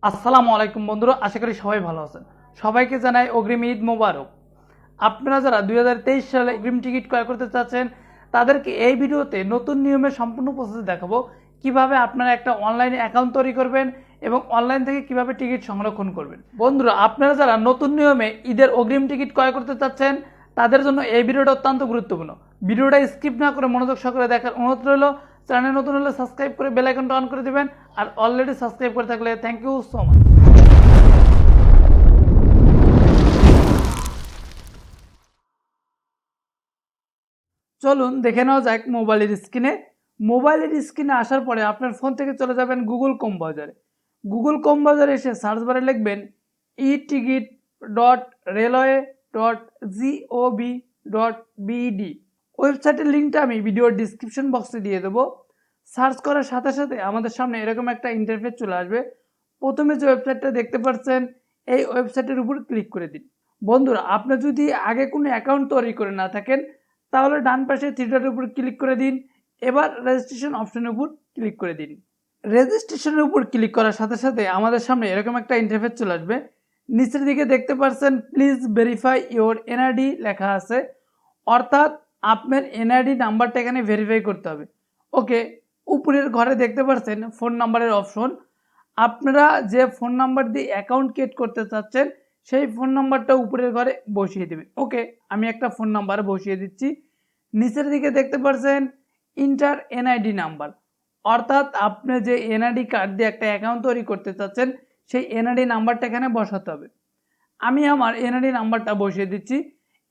আসসালামু আলাইকুম বন্ধুরা, আশা করি সবাই ভালো আছেন। সবাইকে জানাই অগ্রিম ঈদ মোবারক। আপনারা যারা 2023 সালে অগ্রিম টিকিট ক্রয় করতে চাচ্ছেন তাদেরকে এই ভিডিওতে নতুন নিয়মে সম্পূর্ণ প্রসেস দেখাবো, কিভাবে আপনারা একটা অনলাইনে অ্যাকাউন্ট তৈরি করবেন এবং অনলাইন থেকে কিভাবে টিকিট সংরক্ষণ করবেন। বন্ধুরা, আপনারা যারা নতুন নিয়মে ঈদের অগ্রিম টিকিট ক্রয় করতে চাচ্ছেন তাদের জন্য এই ভিডিওটা অত্যন্ত গুরুত্বপূর্ণ। ভিডিওটা স্কিপ না করে মনোযোগ সহকারে দেখার অনুরোধ রইল। চ্যানেল নতুন হলে সাবস্ক্রাইব করে বেল আইকনটা অন করে দিবেন, আর অলরেডি সাবস্ক্রাইব করে থাকলে থ্যাংক ইউ সো মাচ। চলুন দেখে নেওয়া যাক মোবাইলের স্ক্রিনে আসার পরে আপনার ফোন থেকে চলে যাবেন গুগল ক্রোম বাজারে। গুগল ক্রোম বাজারে এসে সার্চ বারে লিখবেন eticket.railway.gov.bd। ওয়েবসাইটের লিঙ্কটা আমি ভিডিওর ডিসক্রিপশন বক্সে দিয়ে দেবো। সার্চ করার সাথে সাথে আমাদের সামনে এরকম একটা ইন্টারফেস চলে আসবে। প্রথমে যে ওয়েবসাইটটা দেখতে পাচ্ছেন এই ওয়েবসাইটের উপর ক্লিক করে দিন। বন্ধুরা, আপনি যদি আগে কোনো অ্যাকাউন্ট তৈরি করে না থাকেন তাহলে ডান পাশে থ্রি ডটের উপর ক্লিক করে দিন। এবার রেজিস্ট্রেশন অপশনের উপর ক্লিক করে দিন। রেজিস্ট্রেশনের উপর ক্লিক করার সাথে সাথে আমাদের সামনে এরকম একটা ইন্টারফেস চলে আসবে। নিচের দিকে দেখতে পাচ্ছেন প্লিজ ভেরিফাই ইওর এনআইডি লেখা আছে, অর্থাৎ আপনার এনআইডি নাম্বারটা এখানে ভেরিফাই করতে হবে। ওকে, উপরের ঘরে দেখতে পাচ্ছেন ফোন নাম্বারের অপশন। আপনারা যে ফোন নাম্বার দিয়ে অ্যাকাউন্ট ক্রিয়েট করতে চাচ্ছেন সেই ফোন নাম্বারটা উপরের ঘরে বসিয়ে দেবেন। ওকে, আমি একটা ফোন নাম্বার বসিয়ে দিচ্ছি। নিচের দিকে দেখতে পাচ্ছেন ইন্টার এনআইডি নাম্বার, অর্থাৎ আপনি যে এনআইডি কার্ড দিয়ে একটা অ্যাকাউন্ট তৈরি করতে চাচ্ছেন সেই এনআইডি নাম্বারটা এখানে বসাতে হবে। আমি আমার এনআইডি নাম্বারটা বসিয়ে দিচ্ছি।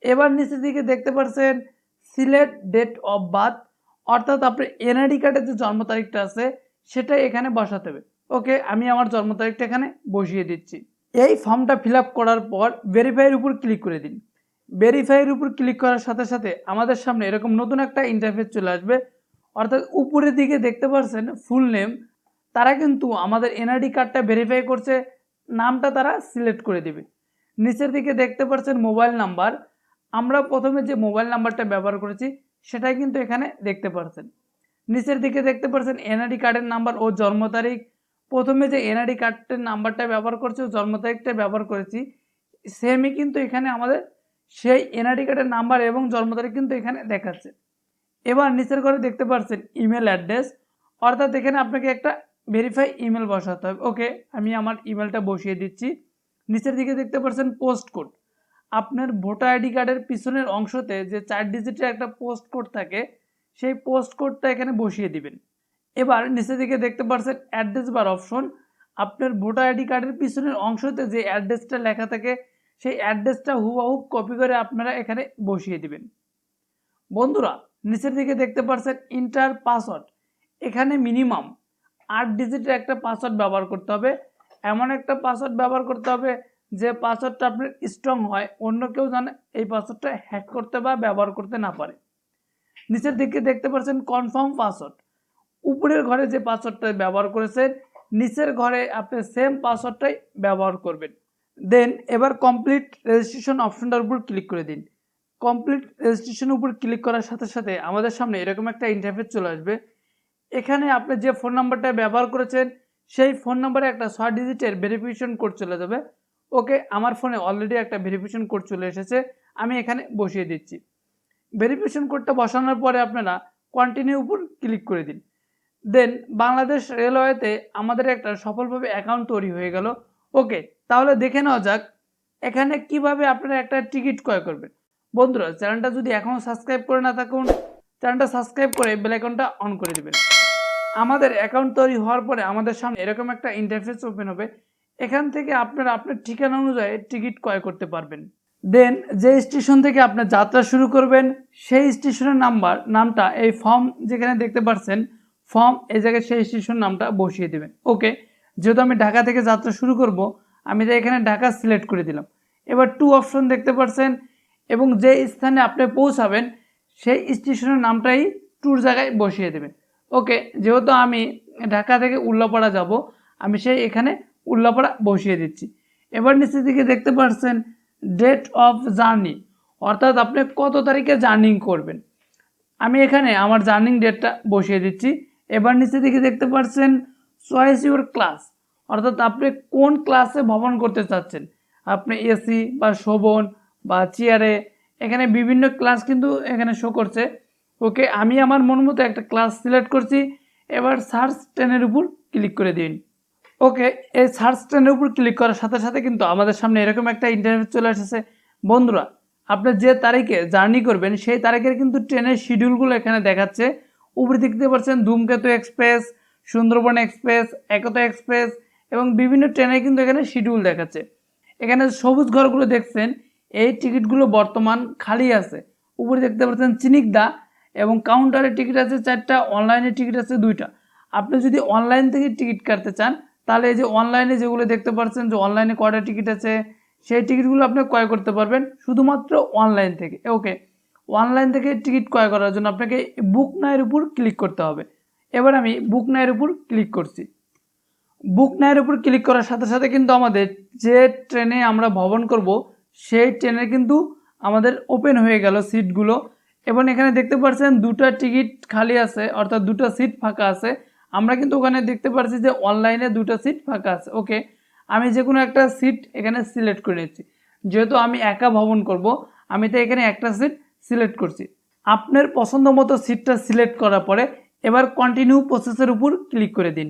এবার নিচের দিকে দেখতে পাচ্ছেন সিলেক্ট ডেট অফ বার্থ, অর্থাৎ আপনার এনআইডি কার্ডের যে জন্ম তারিখটা আছে সেটা এখানে বসাতে হবে। ওকে, আমি আমার জন্ম তারিখটা এখানে বসিয়ে দিচ্ছি। এই ফর্মটা ফিল আপ করার পর ভেরিফাইয়ের উপর ক্লিক করে দিন। ভেরিফাইয়ের উপর ক্লিক করার সাথে সাথে আমাদের সামনে এরকম নতুন একটা ইন্টারফেস চলে আসবে, অর্থাৎ উপরের দিকে দেখতে পাচ্ছেন ফুল নেম। তারা কিন্তু আমাদের এনআইডি কার্ডটা ভেরিফাই করছে, নামটা তারা সিলেক্ট করে দেবে। নিচের দিকে দেখতে পাচ্ছেন মোবাইল নাম্বার। আমরা প্রথমে যে মোবাইল নাম্বারটা ব্যবহার করেছি সেটাই কিন্তু এখানে দেখতে পাচ্ছেন। নিচের দিকে দেখতে পাচ্ছেন এনআইডি কার্ডের নাম্বার ও জন্ম তারিখ। প্রথমে যে এনআইডি কার্ডের নাম্বারটা ব্যবহার করছি ও জন্ম তারিখটা ব্যবহার করেছি সেমই কিন্তু এখানে আমাদের সেই এনআইডি কার্ডের নাম্বার এবং জন্ম তারিখ কিন্তু এখানে দেখাচ্ছে। এবার নিচের ঘরে দেখতে পাচ্ছেন ইমেল অ্যাড্রেস, অর্থাৎ এখানে আপনাকে একটা ভেরিফাই ইমেল বসাতে হবে। ওকে, আমি আমার ইমেলটা বসিয়ে দিচ্ছি। নিচের দিকে দেখতে পাচ্ছেন পোস্ট কোড। আপনার ভোটার আইডি কার্ডের পিছনের অংশতে যে 4 ডিজিটের একটা পোস্ট কোড থাকে সেই পোস্ট কোডটা এখানে বসিয়ে দিবেন। এবার নিচের দিকে দেখতে পাচ্ছেন অ্যাড্রেস বার অপশন। আপনার ভোটার আইডি কার্ডের পিছনের অংশতে যে অ্যাড্রেসটা লেখা থাকে সেই অ্যাড্রেসটা হুবহু কপি করে আপনারা এখানে বসিয়ে দিবেন। বন্ধুরা, নিচের দিকে দেখতে পাচ্ছেন ইন্টার পাসওয়ার্ড। এখানে মিনিমাম 8 ডিজিটের একটা পাসওয়ার্ড ব্যবহার করতে হবে। এমন একটা পাসওয়ার্ড ব্যবহার করতে হবে যে পাসওয়ার্ডটা আপনার স্ট্রং হয়, অন্য কেউ জানে এই পাসওয়ার্ডটা হ্যাক করতে বা ব্যবহার করতে না পারে। নিচের দিকে দেখতে পাচ্ছেন কনফার্ম পাসওয়ার্ড। উপরের ঘরে যে পাসওয়ার্ডটা ব্যবহার করেছেন নিচের ঘরে আপনি সেম পাসওয়ার্ডটাই ব্যবহার করবেন। দেন এবার কমপ্লিট রেজিস্ট্রেশন অপশনটার উপর ক্লিক করে দিন। কমপ্লিট রেজিস্ট্রেশন উপর ক্লিক করার সাথে সাথে আমাদের সামনে এরকম একটা ইন্টারফেস চলে আসবে। এখানে আপনি যে ফোন নাম্বারটা ব্যবহার করেছেন সেই ফোন নাম্বারে একটা 6 ডিজিটের ভেরিফিকেশন কোড চলে যাবে। ওকে, আমার ফোনে অলরেডি একটা ভেরিফিকেশন কোড চলে এসেছে, আমি এখানে বসিয়ে দিচ্ছি। ভেরিফিকেশন কোডটা বসানোর পরে আপনারা কন্টিনিউ উপর ক্লিক করে দিন। দেন বাংলাদেশ রেলওয়েতে আমাদের একটা সফলভাবে অ্যাকাউন্ট তৈরি হয়ে গেল। ওকে, তাহলে দেখে নেওয়া যাক এখানে কিভাবে আপনারা একটা টিকিট ক্রয় করবেন। বন্ধুরা, চ্যানেলটা যদি এখনও সাবস্ক্রাইব করে না থাকুন চ্যানেলটা সাবস্ক্রাইব করে বেল আইকনটা অন করে দিবেন। আমাদের অ্যাকাউন্ট তৈরি হওয়ার পরে আমাদের সামনে এরকম একটা ইন্টারফেস ওপেন হবে। এখান থেকে আপনারা আপনার ঠিকানা অনুযায়ী টিকিট ক্রয় করতে পারবেন। দেন যে স্টেশন থেকে আপনি যাত্রা শুরু করবেন সেই স্টেশনের নামটা এই ফর্ম যেখানে দেখতে পাচ্ছেন ফর্ম, এই জায়গায় সেই স্টেশন নামটা বসিয়ে দেবেন। ওকে, যেহেতু আমি ঢাকা থেকে যাত্রা শুরু করব আমি তাই এখানে ঢাকা সিলেক্ট করে দিলাম। এবার টু অপশন দেখতে পাচ্ছেন এবং যে স্থানে আপনি পৌঁছাবেন সেই স্টেশনের নামটাই টুর জায়গায় বসিয়ে দেবেন। ওকে, যেহেতু আমি ঢাকা থেকে উল্লাপাড়া যাব আমি সেই এখানে উল্লাপাড়া বসিয়ে দিচ্ছি। এবার নিচের দিকে দেখতে পাচ্ছেন ডেট অফ জার্নি, অর্থাৎ আপনি কত তারিখে জার্নিং করবেন। আমি এখানে আমার জার্নিং ডেটটা বসিয়ে দিচ্ছি। এবার নিচের দিকে দেখতে পাচ্ছেন চয়েস ইউর ক্লাস, অর্থাৎ আপনি কোন ক্লাসে ভ্রমণ করতে চাচ্ছেন, আপনি এসি বা শোভন বা চেয়ারে, এখানে বিভিন্ন ক্লাস কিন্তু এখানে শো করছে। ওকে, আমি আমার মন মতো একটা ক্লাস সিলেক্ট করছি। এবার সার্চ ট্রেনের উপর ক্লিক করে দিন। ওকে, এই সার্চ ট্রেনের উপর ক্লিক করার সাথে সাথে কিন্তু আমাদের সামনে এরকম একটা ইন্টারফেস চলে এসেছে। বন্ধুরা, আপনি যে তারিখে জার্নি করবেন সেই তারিখের কিন্তু ট্রেনের শিডিউলগুলো এখানে দেখাচ্ছে। উপরে দেখতে পাচ্ছেন ধূমকেতু এক্সপ্রেস, সুন্দরবন এক্সপ্রেস, একতা এক্সপ্রেস এবং বিভিন্ন ট্রেনের কিন্তু এখানে শিডিউল দেখাচ্ছে। এখানে সবুজ ঘরগুলো দেখছেন, এই টিকিটগুলো বর্তমান খালি আছে। উপরে দেখতে পাচ্ছেন চিনিকদা এবং কাউন্টারে টিকিট আছে 4টা, অনলাইনে টিকিট আছে 2টা। আপনি যদি অনলাইন থেকে টিকিট কাটতে চান তাহলে এই যে অনলাইনে যেগুলো দেখতে পাচ্ছেন যে অনলাইনে কয়টা টিকিট আছে সেই টিকিটগুলো আপনি ক্রয় করতে পারবেন শুধুমাত্র অনলাইন থেকে। ওকে, অনলাইন থেকে টিকিট ক্রয় করার জন্য আপনাকে বুক নাওয়ের উপর ক্লিক করতে হবে। এবার আমি বুক নাওয়ের উপর ক্লিক করছি। বুক নাওয়ের উপর ক্লিক করার সাথে সাথে কিন্তু আমাদের যে ট্রেনে আমরা ভ্রমণ করব সেই ট্রেনের কিন্তু আমাদের ওপেন হয়ে গেল সিটগুলো। এবং এখানে দেখতে পাচ্ছেন 2টা টিকিট খালি আছে, অর্থাৎ 2টা সিট ফাঁকা আছে। আমরা কিন্তু ওখানে দেখতে পাচ্ছি যে অনলাইনে 2টা সিট ফাঁকা আছে। ওকে, আমি যে কোনো একটা সিট এখানে সিলেক্ট করে নিচ্ছি। যেহেতু আমি একা ভ্রমণ করব, আমি তো এখানে একটা সিট সিলেক্ট করছি। আপনার পছন্দ মতো সিটটা সিলেক্ট করার পরে এবার কন্টিনিউ প্রসেসের উপর ক্লিক করে দিন।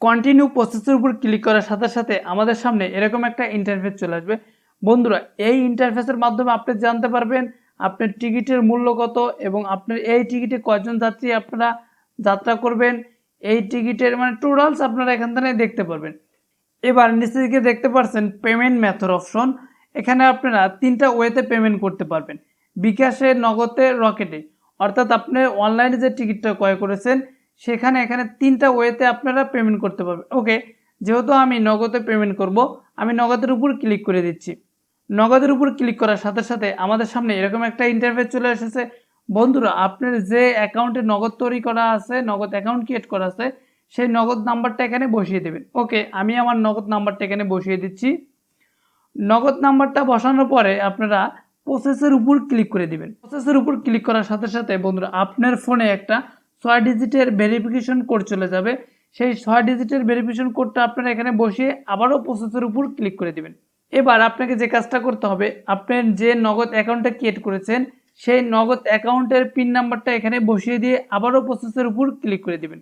কন্টিনিউ প্রসেসের উপর ক্লিক করার সাথে সাথে আমাদের সামনে এরকম একটা ইন্টারফেস চলে আসবে। বন্ধুরা, এই ইন্টারফেসের মাধ্যমে আপনি জানতে পারবেন আপনার টিকিটের মূল্য কত এবং আপনার এই টিকিটে কয়জন যাত্রী আপনারা যাত্রা করবেন, এই টিকিটের মানে টোটালস আপনারা এখান থেকে দেখতে পারবেন। এবার নিচে দিকে দেখতে পাচ্ছেন পেমেন্ট মেথড অপশন। এখানে আপনারা 3টা ওয়েতে পেমেন্ট করতে পারবেন, বিকাশে, নগদে, রকেটে। অর্থাৎ আপনি অনলাইনে যে টিকিটটা ক্রয় করেছেন সেখানে এখানে 3টা ওয়েতে আপনারা পেমেন্ট করতে পারবেন। ওকে, যেহেতু আমি নগদে পেমেন্ট করব, আমি নগদের উপর ক্লিক করে দিচ্ছি। নগদের উপর ক্লিক করার সাথে সাথে আমাদের সামনে এরকম একটা ইন্টারফেস চলে এসেছে। বন্ধুরা, আপনার যে অ্যাকাউন্টে নগদ তৈরি করা আছে, নগদ অ্যাকাউন্ট ক্রিয়েট করা আছে, সেই নগদ নাম্বারটা এখানে বসিয়ে দেবেন। ওকে, আমি আমার নগদ নাম্বারটা এখানে বসিয়ে দিচ্ছি। নগদ নাম্বারটা বসানোর পরে আপনারা প্রসেসের উপর ক্লিক করে দিবেন। প্রসেসের উপর ক্লিক করার সাথে সাথে বন্ধুরা আপনার ফোনে একটা 6 ডিজিটের ভেরিফিকেশন কোড চলে যাবে। সেই 6 ডিজিটের ভেরিফিকেশন কোডটা আপনারা এখানে বসিয়ে আবারও প্রসেসের উপর ক্লিক করে দিবেন। এবার আপনাকে যে কাজটা করতে হবে, আপনার যে নগদ অ্যাকাউন্টটা ক্রিয়েট করেছেন সেই নগদ অ্যাকাউন্টের পিন নাম্বারটা এখানে বসিয়ে দিয়ে আবারও প্রসেসের উপর ক্লিক করে দিবেন।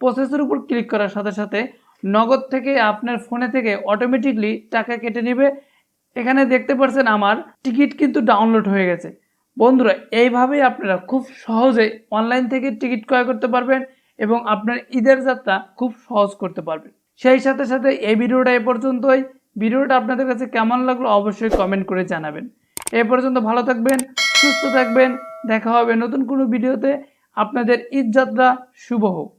প্রসেসের উপর ক্লিক করার সাথে সাথে নগদ থেকে আপনার ফোনে থেকে অটোমেটিকলি টাকা কেটে নেবে। এখানে দেখতে পাচ্ছেন আমার টিকিট কিন্তু ডাউনলোড হয়ে গেছে। বন্ধুরা, এইভাবেই আপনারা খুব সহজে অনলাইন থেকে টিকিট ক্রয় করতে পারবেন এবং আপনার ঈদের যাত্রা খুব সহজ করতে পারবেন। সেই সাথে সাথে এই ভিডিওটা এ পর্যন্তই। ভিডিওটা আপনাদের কাছে কেমন লাগলো অবশ্যই কমেন্ট করে জানাবেন। এ পর্যন্ত ভালো থাকবেন, সুস্থ থাকবেন। দেখা হবে নতুন কোনো ভিডিওতে। আপনাদের ঈদ যাত্রা শুভ হোক।